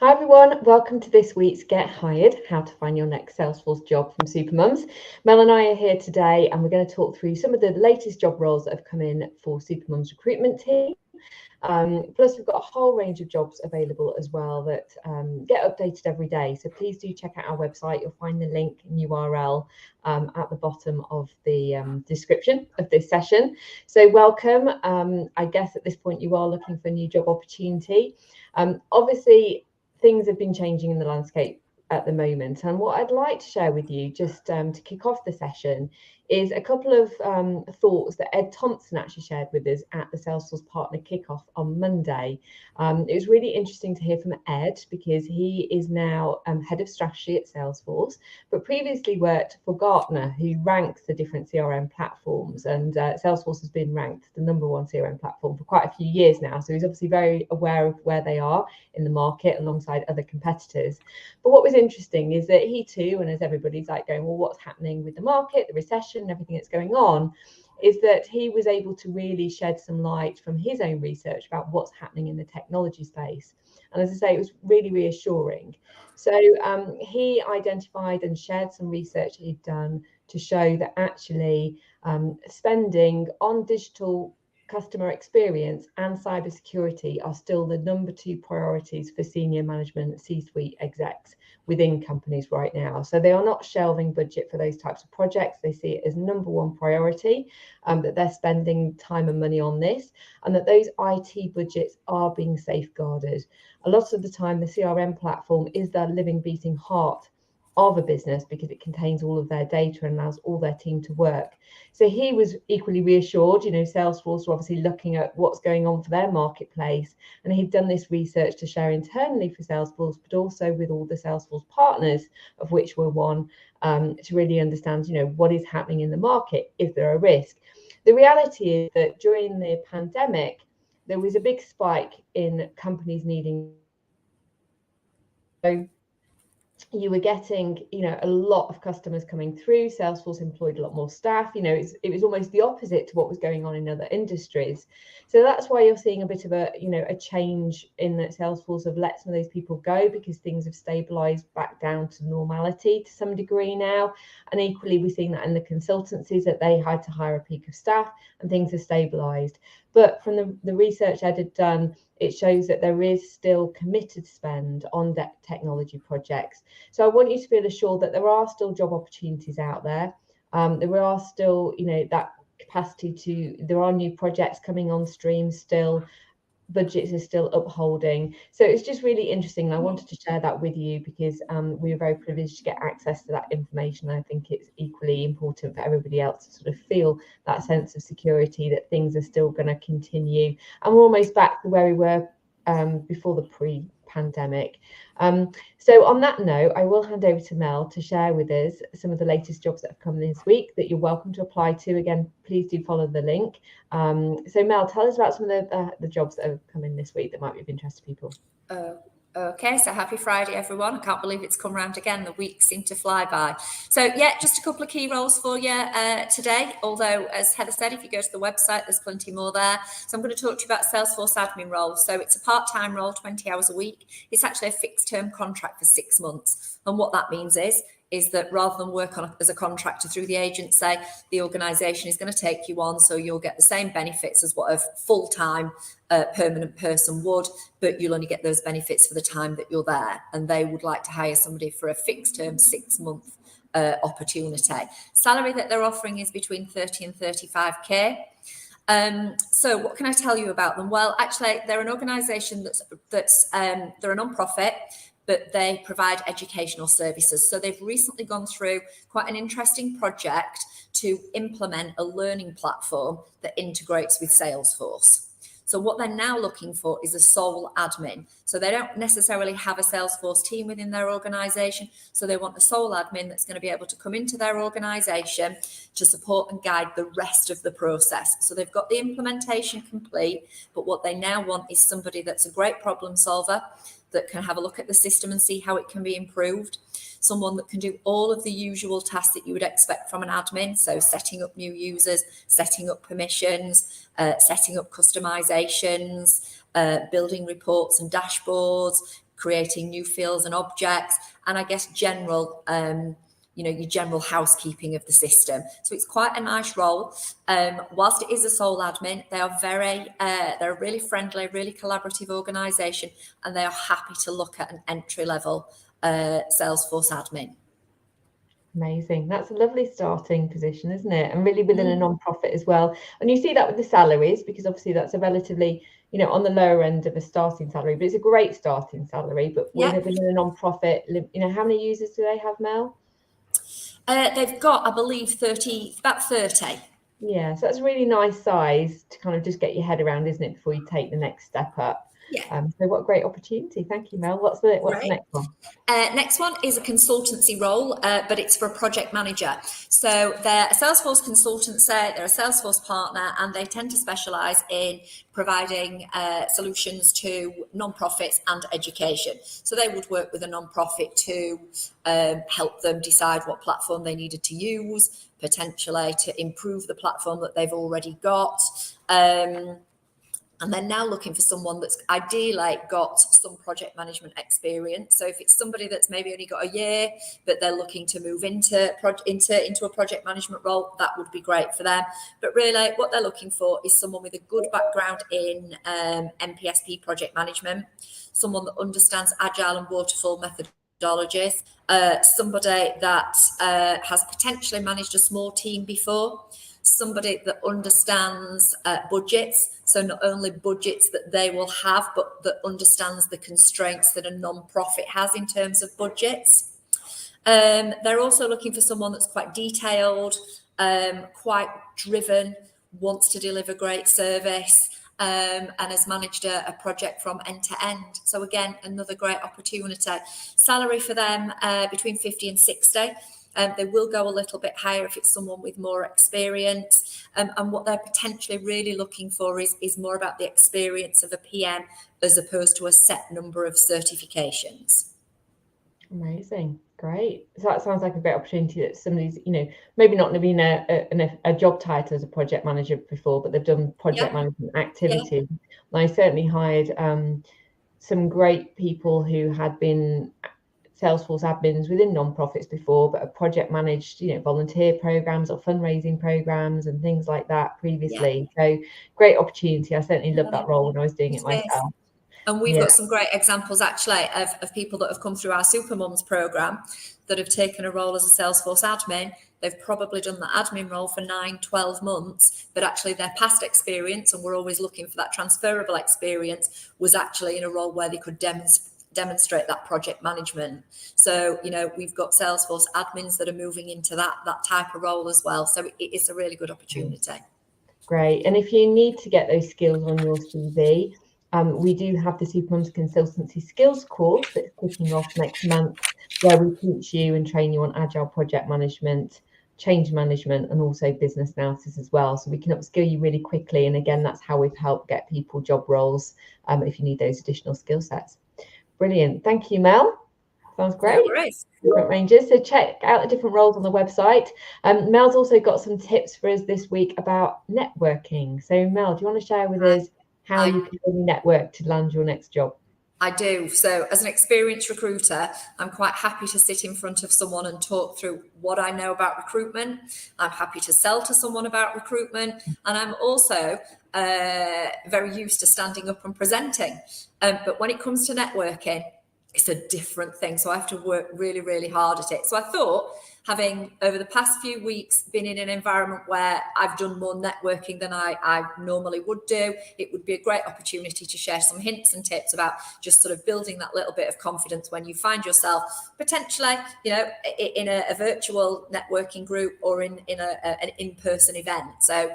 Hi everyone, welcome to this week's Get Hired, how to find your next Salesforce job from Supermums. Mel and I are here today and we're going to talk through some of the latest job roles that have come in for Supermums recruitment team. Plus we've got a whole range of jobs available as well that get updated every day. So please do check out our website. You'll find the link and URL at the bottom of the description of this session. So welcome. I guess at this point you are looking for a new job opportunity. Obviously, things have been changing in the landscape at the moment. And what I'd like to share with you, just to kick off the session, is a couple of thoughts that Ed Thompson actually shared with us at the Salesforce Partner Kickoff on Monday. It was really interesting to hear from Ed because he is now head of strategy at Salesforce, but previously worked for Gartner, who ranks the different CRM platforms. And Salesforce has been ranked the #1 CRM platform for quite a few years now. So he's obviously very aware of where they are in the market alongside other competitors. But what was interesting is that he too, and as everybody's like going, well, what's happening with the market, the recession, and everything that's going on, is that he was able to really shed some light from his own research about what's happening in the technology space. And as I say, it was really reassuring. So he identified and shared some research he'd done to show that actually spending on digital customer experience and cybersecurity are still the #2 priorities for senior management C-suite execs within companies right now. So they are not shelving budget for those types of projects. They see it as #1 priority, that they're spending time and money on this, and that those IT budgets are being safeguarded. A lot of the time, the CRM platform is their living, beating heart of a business because it contains all of their data and allows all their team to work. So he was equally reassured. Salesforce were obviously looking at what's going on for their marketplace, and he'd done this research to share internally for Salesforce, but also with all the Salesforce partners, of which we're one, to really understand, what is happening in the market, is there a risk? The reality is that during the pandemic, there was a big spike in companies needing. So you were getting, a lot of customers coming through. Salesforce employed a lot more staff. It was almost the opposite to what was going on in other industries. So that's why you're seeing a bit of a change in that Salesforce have let some of those people go because things have stabilized back down to normality to some degree now. And equally, we're seeing that in the consultancies that they had to hire a peak of staff and things have stabilized. But from the research Ed had done, it shows that there is still committed spend on technology projects. So I want you to feel assured that there are still job opportunities out there. There are still, that capacity there are new projects coming on stream still. Budgets are still upholding. So it's just really interesting. And I wanted to share that with you because we were very privileged to get access to that information. I think it's equally important for everybody else to sort of feel that sense of security that things are still going to continue. And we're almost back to where we were before the pre-pandemic. So on that note, I will hand over to Mel to share with us some of the latest jobs that have come this week that you're welcome to apply to. Again, please do follow the link. So Mel, tell us about some of the jobs that have come in this week that might be of interest to people. Okay, so happy Friday, everyone. I can't believe it's come round again. The weeks seem to fly by. So yeah, just a couple of key roles for you today. Although, as Heather said, if you go to the website, there's plenty more there. So I'm going to talk to you about Salesforce admin role. So it's a part-time role, 20 hours a week. It's actually a fixed-term contract for 6 months. And what that means is that rather than work on as a contractor through the agency, the organisation is going to take you on, so you'll get the same benefits as what a full-time permanent person would, but you'll only get those benefits for the time that you're there. And they would like to hire somebody for a fixed-term 6-month opportunity. Salary that they're offering is between 30 and 35k. So what can I tell you about them? Well, actually, they're an organisation they're a non-profit, but they provide educational services. So they've recently gone through quite an interesting project to implement a learning platform that integrates with Salesforce. So what they're now looking for is a sole admin. So they don't necessarily have a Salesforce team within their organisation. So they want a sole admin that's going to be able to come into their organisation to support and guide the rest of the process. So they've got the implementation complete, but what they now want is somebody that's a great problem solver, that can have a look at the system and see how it can be improved. Someone that can do all of the usual tasks that you would expect from an admin. So setting up new users, setting up permissions, setting up customizations, building reports and dashboards, creating new fields and objects, and I guess general, your general housekeeping of the system. So it's quite a nice role. Whilst it is a sole admin, they are they're a really friendly, really collaborative organisation, and they are happy to look at an entry-level Salesforce admin. Amazing. That's a lovely starting position, isn't it? And really within a non-profit as well. And you see that with the salaries, because obviously that's a relatively, on the lower end of a starting salary, but it's a great starting salary. But within a non-profit, how many users do they have, Mel? They've got, I believe, about 30. Yeah, so that's a really nice size to kind of just get your head around, isn't it, before you take the next step up. Yeah. So what a great opportunity. Thank you, Mel. What's the next one? Next one is a consultancy role, but it's for a project manager. So they're a Salesforce consultancy, they're a Salesforce partner, and they tend to specialise in providing solutions to non-profits and education. So they would work with a non-profit to help them decide what platform they needed to use, potentially to improve the platform that they've already got. And they're now looking for someone that's ideally got some project management experience. So if it's somebody that's maybe only got a year, but they're looking to move into a project management role, that would be great for them. But really what they're looking for is someone with a good background in MPSP project management, someone that understands agile and waterfall methodologies, somebody that has potentially managed a small team before, somebody that understands budgets, so not only budgets that they will have, but that understands the constraints that a non-profit has in terms of budgets. They're also looking for someone that's quite detailed, quite driven, wants to deliver great service, and has managed a project from end to end. So again, another great opportunity. Salary for them between 50 and 60. They will go a little bit higher if it's someone with more experience. And what they're potentially really looking for is more about the experience of a PM as opposed to a set number of certifications. Amazing. Great. So that sounds like a great opportunity that somebody's, maybe not been a job title as a project manager before, but they've done project management activities. And I certainly hired some great people who had been Salesforce admins within non-profits before, but have project managed, volunteer programs or fundraising programs and things like that previously. So great opportunity. I certainly loved that role when I was doing it myself. And we've got some great examples actually of people that have come through our Supermums program that have taken a role as a Salesforce admin. They've probably done the admin role for 9-12 months, but actually their past experience, and we're always looking for that transferable experience, was actually in a role where they could demonstrate that project management. So, we've got Salesforce admins that are moving into that type of role as well. So it's a really good opportunity. Great. And if you need to get those skills on your CV, we do have the Supermums Consultancy Skills course that's kicking off next month, where we teach you and train you on agile project management, change management, and also business analysis as well. So we can upskill you really quickly. And again, that's how we've helped get people job roles if you need those additional skill sets. Brilliant. Thank you, Mel. Sounds great. No worries. Different ranges. So check out the different roles on the website. Mel's also got some tips for us this week about networking. So Mel, do you want to share with us how you can really network to land your next job? I do. So as an experienced recruiter, I'm quite happy to sit in front of someone and talk through what I know about recruitment. I'm happy to sell to someone about recruitment. And I'm also very used to standing up and presenting. But when it comes to networking, it's a different thing. So I have to work really, really hard at it. So I thought, having over the past few weeks been in an environment where I've done more networking than I normally would do, it would be a great opportunity to share some hints and tips about just sort of building that little bit of confidence when you find yourself potentially, in a virtual networking group or in an in-person event. So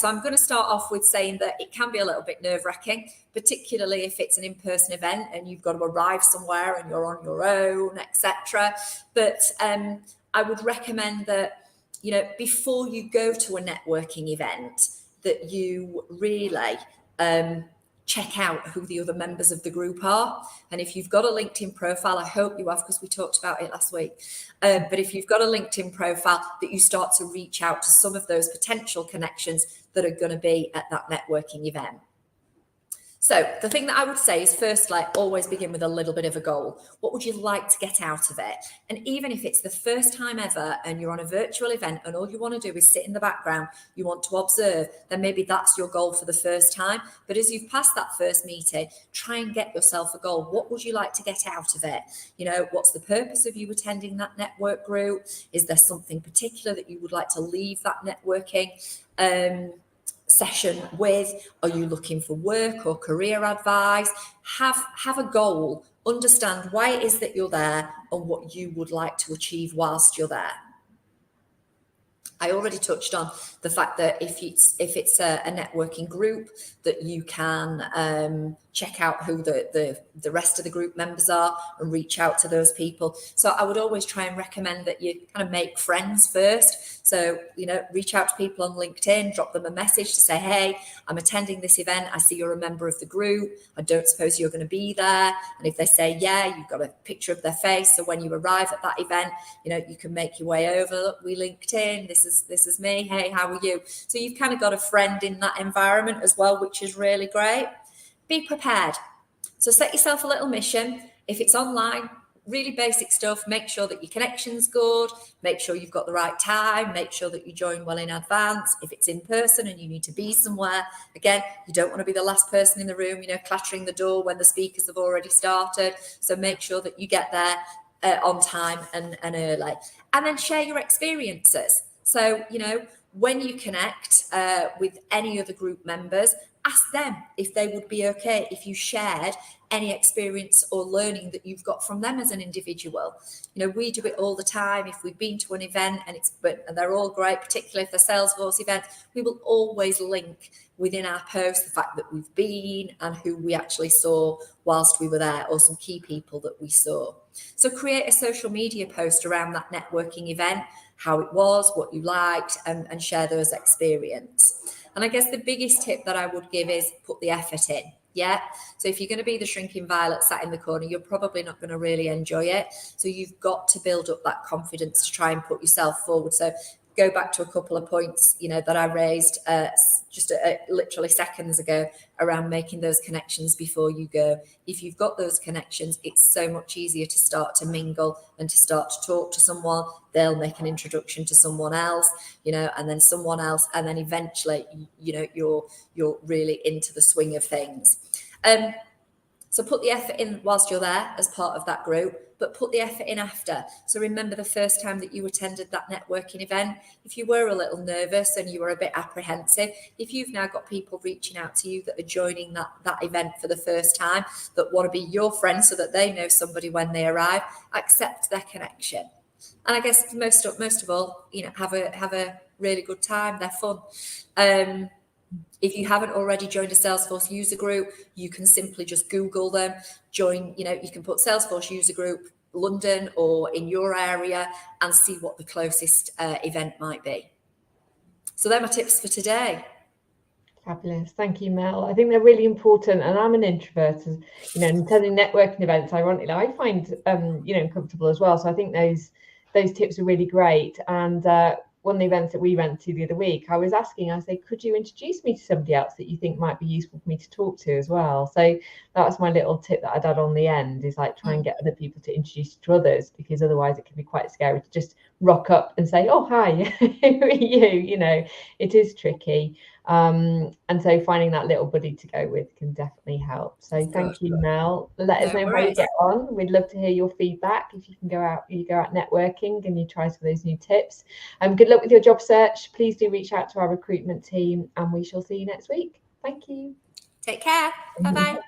I'm going to start off with saying that it can be a little bit nerve-wracking, particularly if it's an in-person event and you've got to arrive somewhere and you're on your own, etc. But I would recommend that, before you go to a networking event, that you really check out who the other members of the group are. And if you've got a LinkedIn profile, I hope you have, because we talked about it last week. But if you've got a LinkedIn profile, that you start to reach out to some of those potential connections that are going to be at that networking event. So the thing that I would say is, first, like, always begin with a little bit of a goal. What would you like to get out of it? And even if it's the first time ever and you're on a virtual event and all you want to do is sit in the background, you want to observe, then maybe that's your goal for the first time. But as you've passed that first meeting, try and get yourself a goal. What would you like to get out of it? You know, what's the purpose of you attending that network group? Is there something particular that you would like to leave that networking session with? Are you looking for work or career advice? Have a goal, understand why it is that you're there and what you would like to achieve whilst you're there. I already touched on the fact that if it's a networking group, that you can check out who the rest of the group members are and reach out to those people. So I would always try and recommend that you kind of make friends first. So, you know, reach out to people on LinkedIn, drop them a message to say, hey, I'm attending this event. I see you're a member of the group. I don't suppose you're going to be there. And if they say, yeah, you've got a picture of their face. So when you arrive at that event, you know, you can make your way over. Look, we LinkedIn. This is me. Hey, how are you? So you've kind of got a friend in that environment as well, which is really great. Be prepared. So set yourself a little mission. If it's online, really basic stuff. Make sure that your connection's good. Make sure you've got the right time. Make sure that you join well in advance. If it's in person and you need to be somewhere, again, you don't want to be the last person in the room, you know, clattering the door when the speakers have already started. So make sure that you get there on time and early. And then share your experiences. So, you know, when you connect with any other group members, ask them if they would be okay if you shared any experience or learning that you've got from them as an individual. You know, we do it all the time. If we've been to an event and they're all great, particularly if they're Salesforce events, we will always link within our post the fact that we've been and who we actually saw whilst we were there, or some key people that we saw. So create a social media post around that networking event, how it was, what you liked, and share those experiences. And I guess the biggest tip that I would give is put the effort in. Yeah. So if you're going to be the shrinking violet sat in the corner, you're probably not going to really enjoy it. So you've got to build up that confidence to try and put yourself forward. So go back to a couple of points, you know, that I raised just literally seconds ago around making those connections before you go. If you've got those connections, it's so much easier to start to mingle and to start to talk to someone. They'll make an introduction to someone else, you know, and then someone else, and then eventually, you know, you're really into the swing of things. So put the effort in whilst you're there as part of that group, but put the effort in after. So remember the first time that you attended that networking event, if you were a little nervous and you were a bit apprehensive, if you've now got people reaching out to you that are joining that event for the first time, that want to be your friends so that they know somebody when they arrive, accept their connection. And I guess most of all, you know, have a really good time. They're fun. If you haven't already joined a Salesforce user group, you can simply just Google them, join, you know, you can put Salesforce user group London or in your area and see what the closest event might be. So they're my tips for today. Fabulous. Thank you, Mel. I think they're really important. And I'm an introvert, you know, and attending networking events, ironically, I find, you know, comfortable as well. So I think those tips are really great. And one of the events that we went to the other week, I was asking, I said, could you introduce me to somebody else that you think might be useful for me to talk to as well? So that was my little tip that I'd add on the end, is like try and get other people to introduce you to others, because otherwise it can be quite scary to just rock up and say, oh, hi, who are you? You know, it is tricky. And so finding that little buddy to go with can definitely help. So thank you, Mel. Let us know how you get on. We'd love to hear your feedback. If you can go out networking and you try some of those new tips. Good luck with your job search. Please do reach out to our recruitment team, and we shall see you next week. Thank you. Take care. Bye-bye.